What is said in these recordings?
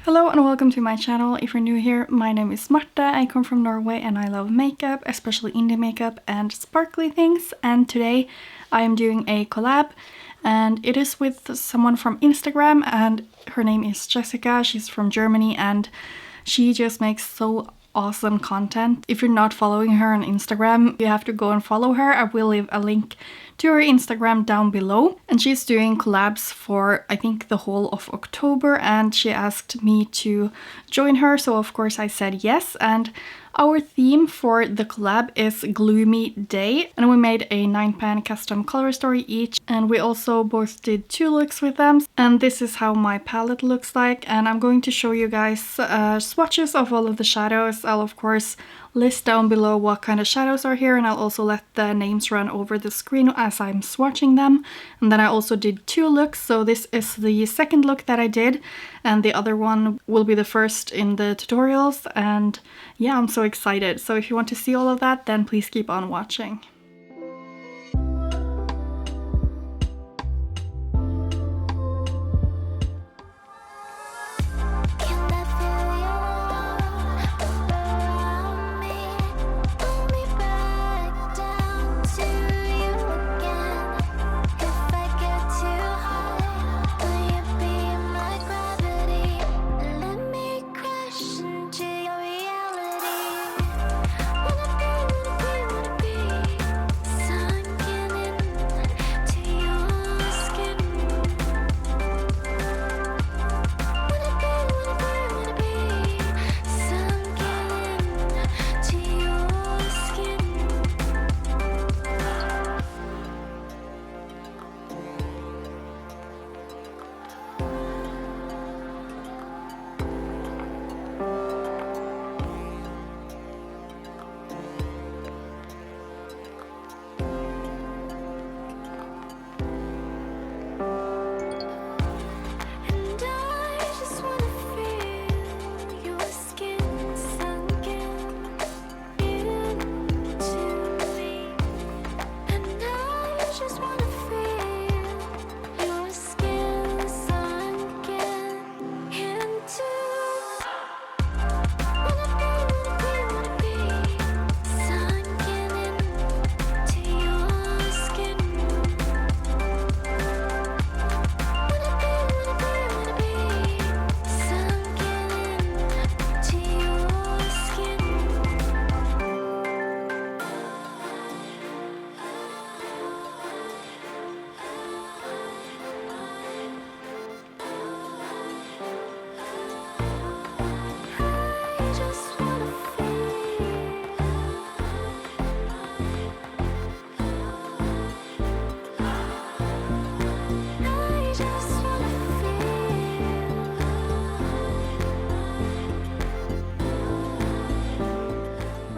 Hello and welcome to my channel. If you're new here, my name is Marta. I come from Norway and I love makeup, especially indie makeup and sparkly things. And today I am doing a collab and it is with someone from Instagram and her name is Jessica. She's from Germany and she just makes so awesome content. If you're not following her on Instagram, you have to go and follow her. I will leave a link to her Instagram down below. And she's doing collabs for I think the whole of October and she asked me to join her, so of course I said yes. And our theme for the collab is Gloomy Day and we made a 9-pan custom color story each, and we also both did 2 looks with them. And this is how my palette looks like, and I'm going to show you guys swatches of all of the shadows. I'll of course list down below what kind of shadows are here, and I'll also let the names run over the screen as I'm swatching them. And then I also did 2 looks, so this is the second look that I did and the other one will be the first in the tutorials. And yeah, I'm so excited. So if you want to see all of that, then please keep on watching.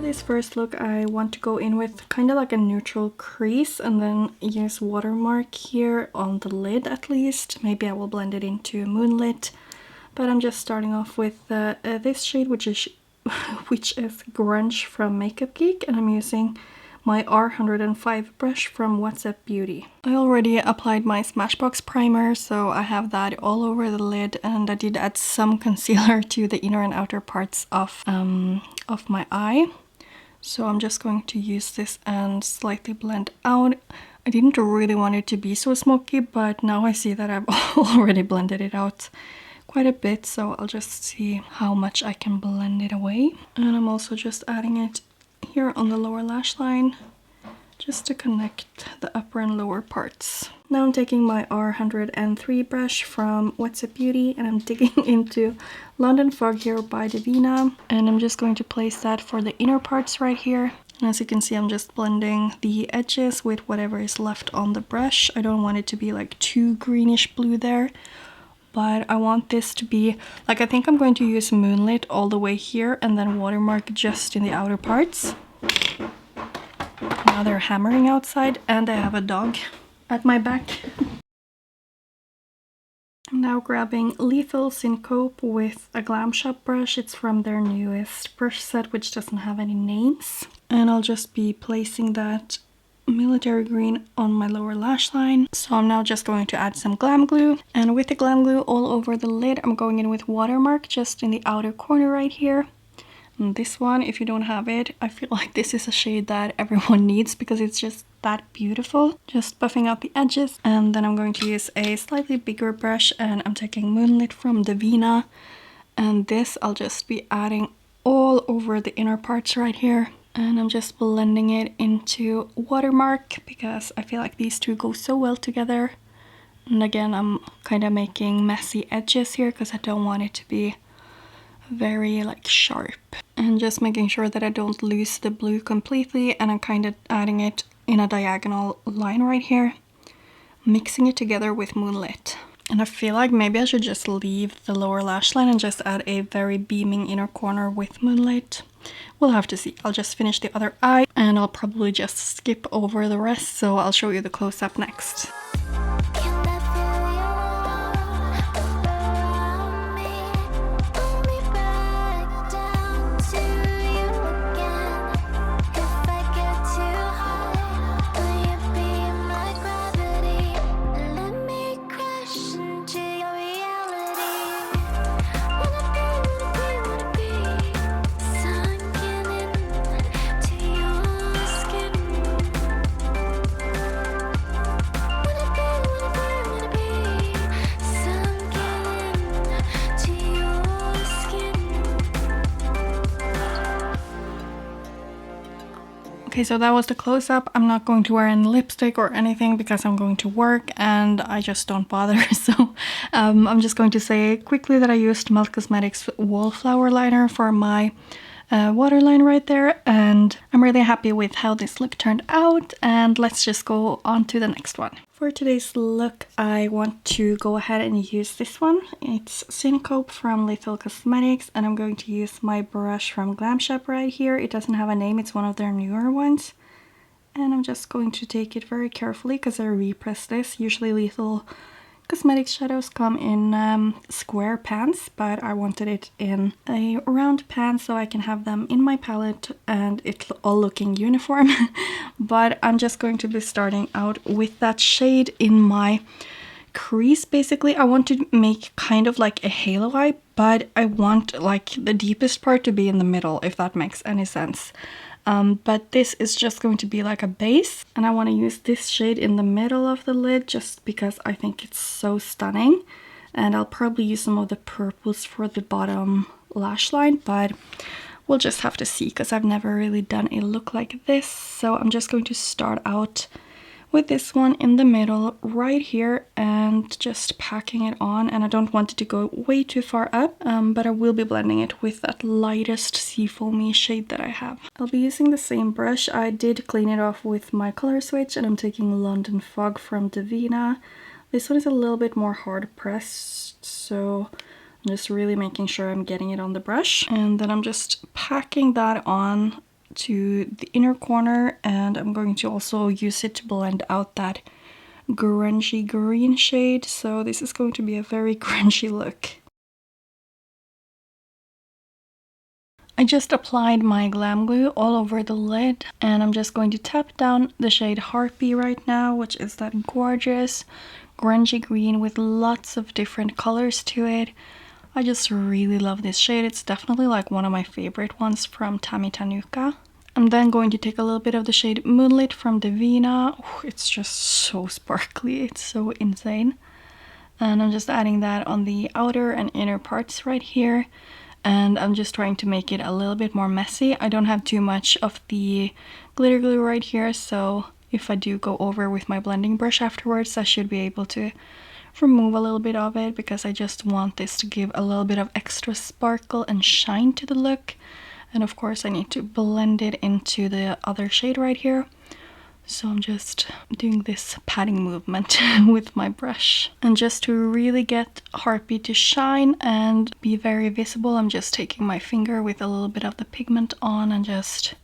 This first look I want to go in with kind of like a neutral crease and then use watermark here on the lid at least. Maybe I will blend it into Moonlit, but I'm just starting off with this shade which is Grunge from Makeup Geek, and I'm using my R105 brush from What's Up Beauty. I already applied my Smashbox primer, so I have that all over the lid, and I did add some concealer to the inner and outer parts of my eye. So I'm just going to use this and slightly blend out. I didn't really want it to be so smoky, but now I see that I've already blended it out quite a bit, so I'll just see how much I can blend it away. And I'm also just adding it here on the lower lash line just to connect the upper and lower parts. Now I'm taking my R103 brush from What's Up Beauty and I'm digging into London Fog here by Devinah, and I'm just going to place that for the inner parts right here. And as you can see, I'm just blending the edges with whatever is left on the brush. I don't want it to be like too greenish blue there, but I want this to be like, I think I'm going to use Moonlit all the way here and then watermark just in the outer parts. Now they're hammering outside and I have a dog at my back. I'm now grabbing Lethal Syncope with a Glam shop brush. It's from their newest brush set, which doesn't have any names. And I'll just be placing that military green on my lower lash line. So I'm now just going to add some Glam glue. And with the Glam glue all over the lid, I'm going in with Watermark just in the outer corner right here. And this one, if you don't have it, I feel like this is a shade that everyone needs because it's just that beautiful. Just buffing out the edges. And then I'm going to use a slightly bigger brush, and I'm taking Moonlit from Devinah. And this I'll just be adding all over the inner parts right here. And I'm just blending it into Watermark because I feel like these two go so well together. And again, I'm kind of making messy edges here because I don't want it to be very like sharp. And just making sure that I don't lose the blue completely, and I'm kind of adding it in a diagonal line right here, mixing it together with Moonlit. And I feel like maybe I should just leave the lower lash line and just add a very beaming inner corner with Moonlit. We'll have to see. I'll just finish the other eye and I'll probably just skip over the rest, so I'll show you the close-up next. Okay, so that was the close-up. I'm not going to wear any lipstick or anything because I'm going to work and I just don't bother. So I'm just going to say quickly that I used Melt Cosmetics Wallflower Liner for my waterline right there, and I'm really happy with how this look turned out, and let's just go on to the next one. For today's look, I want to go ahead and use this one. It's Syncope from Lethal Cosmetics, and I'm going to use my brush from Glam Shop right here. It doesn't have a name, it's one of their newer ones. And I'm just going to take it very carefully because I repressed this. Usually Lethal Cosmetics shadows come in square pans, but I wanted it in a round pan so I can have them in my palette and it's all looking uniform. But I'm just going to be starting out with that shade in my crease. Basically, I want to make kind of like a halo eye, but I want like the deepest part to be in the middle, if that makes any sense. But this is just going to be like a base, and I want to use this shade in the middle of the lid just because I think it's so stunning. And I'll probably use some of the purples for the bottom lash line, but we'll just have to see because I've never really done a look like this. So I'm just going to start out with this one in the middle right here and just packing it on. And I don't want it to go way too far up, but I will be blending it with that lightest seafoamy shade that I have. I'll be using the same brush. I did clean it off with my color switch, and I'm taking London Fog from Devinah. This one is a little bit more hard pressed, so I'm just really making sure I'm getting it on the brush. And then I'm just packing that on to the inner corner, and I'm going to also use it to blend out that grungy green shade. So this is going to be a very grungy look. I just applied my Glam glue all over the lid, and I'm just going to tap down the shade Harpy right now, which is that gorgeous grungy green with lots of different colors to it. I just really love this shade. It's definitely like one of my favorite ones from Tammy Tanuka. I'm then going to take a little bit of the shade Moonlit from Devinah. Oh, it's just so sparkly, it's so insane. And I'm just adding that on the outer and inner parts right here. And I'm just trying to make it a little bit more messy. I don't have too much of the glitter glue right here, so if I do go over with my blending brush afterwards, I should be able to remove a little bit of it because I just want this to give a little bit of extra sparkle and shine to the look. And of course I need to blend it into the other shade right here. So I'm just doing this patting movement with my brush. And just to really get Harpy to shine and be very visible, I'm just taking my finger with a little bit of the pigment on and just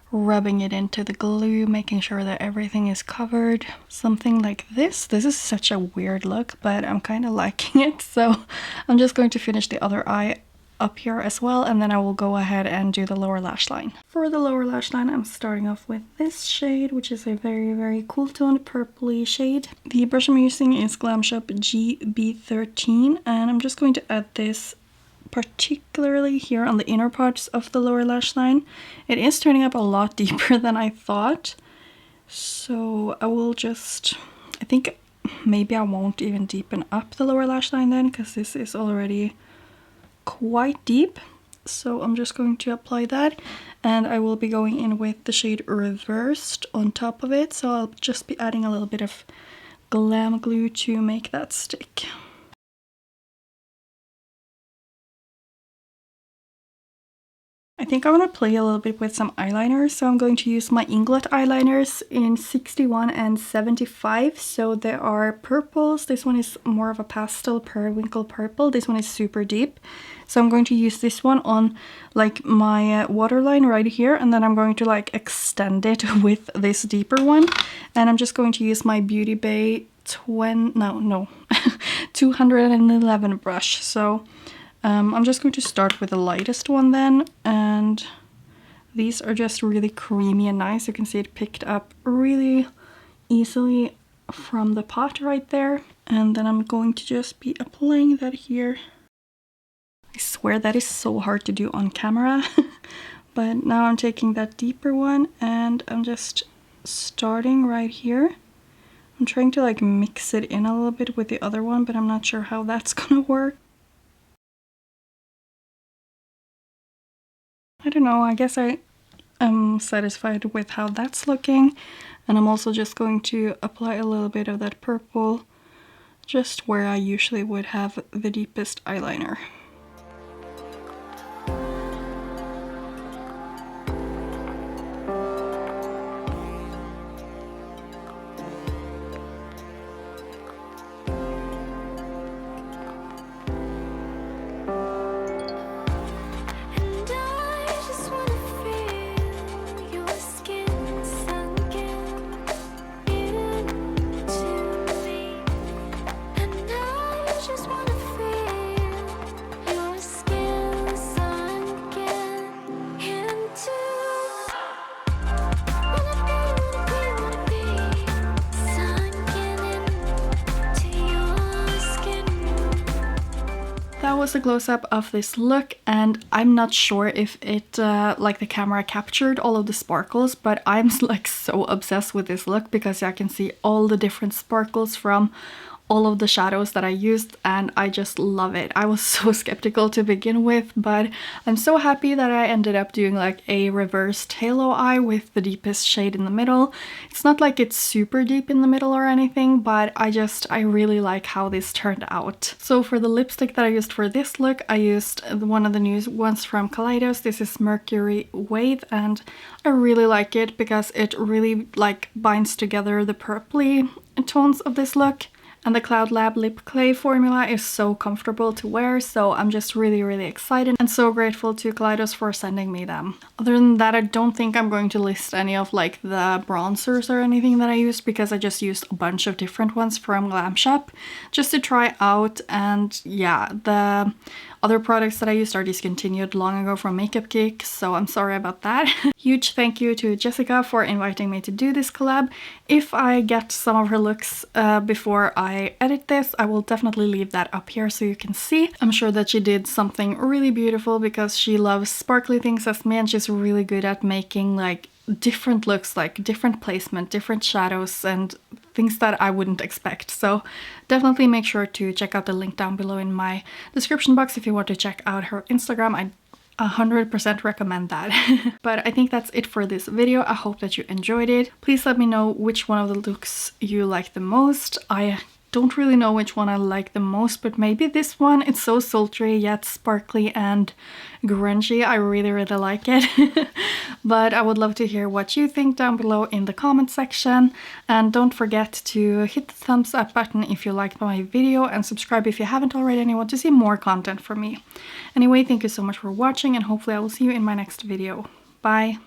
rubbing it into the glue, making sure that everything is covered. Something like this. This is such a weird look, but I'm kind of liking it. So I'm just going to finish the other eye up here as well, and then I will go ahead and do the lower lash line. For the lower lash line, I'm starting off with this shade, which is a very, very cool toned purpley shade. The brush I'm using is Glam Shop GB13, and I'm just going to add this particularly here on the inner parts of the lower lash line. It is turning up a lot deeper than I thought, so I will just, I think maybe I won't even deepen up the lower lash line then, because this is already quite deep. So I'm just going to apply that, and I will be going in with the shade Reversed on top of it, so I'll just be adding a little bit of Glam glue to make that stick. I think I want to play a little bit with some eyeliners, so I'm going to use my Inglot eyeliners in 61 and 75. So there are purples. This one is more of a pastel periwinkle purple. This one is super deep. So I'm going to use this one on like my waterline right here, and then I'm going to like extend it with this deeper one. And I'm just going to use my Beauty Bay 211 brush. So I'm just going to start with the lightest one then, and these are just really creamy and nice. You can see it picked up really easily from the pot right there. And then I'm going to just be applying that here. I swear that is so hard to do on camera. But now I'm taking that deeper one and I'm just starting right here. I'm trying to like mix it in a little bit with the other one, but I'm not sure how that's gonna work. I don't know, I guess I am satisfied with how that's looking. And I'm also just going to apply a little bit of that purple just where I usually would have the deepest eyeliner. That was a close-up of this look, and I'm not sure if it like the camera captured all of the sparkles, but I'm like so obsessed with this look because I can see all the different sparkles from all of the shadows that I used, and I just love it. I was so skeptical to begin with, but I'm so happy that I ended up doing like a reversed halo eye with the deepest shade in the middle. It's not like it's super deep in the middle or anything, but I really like how this turned out. So for the lipstick that I used for this look, I used one of the new ones from Kaleidos. This is Mercury Wave, and I really like it because it really like binds together the purpley tones of this look. And the Cloud Lab Lip Clay formula is so comfortable to wear, so I'm just really excited and so grateful to Kaleidos for sending me them. Other than that, I don't think I'm going to list any of like the bronzers or anything that I used, because I just used a bunch of different ones from Glam Shop just to try out. And yeah, the other products that I used are discontinued long ago from Makeup Geek, so I'm sorry about that. Huge thank you to Jessica for inviting me to do this collab. If I get some of her looks before I edit this, I will definitely leave that up here so you can see. I'm sure that she did something really beautiful because she loves sparkly things as me, and she's really good at making like different looks, like different placement, different shadows, and things that I wouldn't expect. So definitely make sure to check out the link down below in my description box if you want to check out her Instagram. I 100% recommend that. But I think that's it for this video. I hope that you enjoyed it. Please let me know which one of the looks you like the most. I don't really know which one I like the most, but maybe this one. It's so sultry yet sparkly and grungy. I really like it. But I would love to hear what you think down below in the comment section, and don't forget to hit the thumbs up button if you liked my video, and subscribe if you haven't already and you want to see more content from me. Anyway, thank you so much for watching, and hopefully I will see you in my next video. Bye!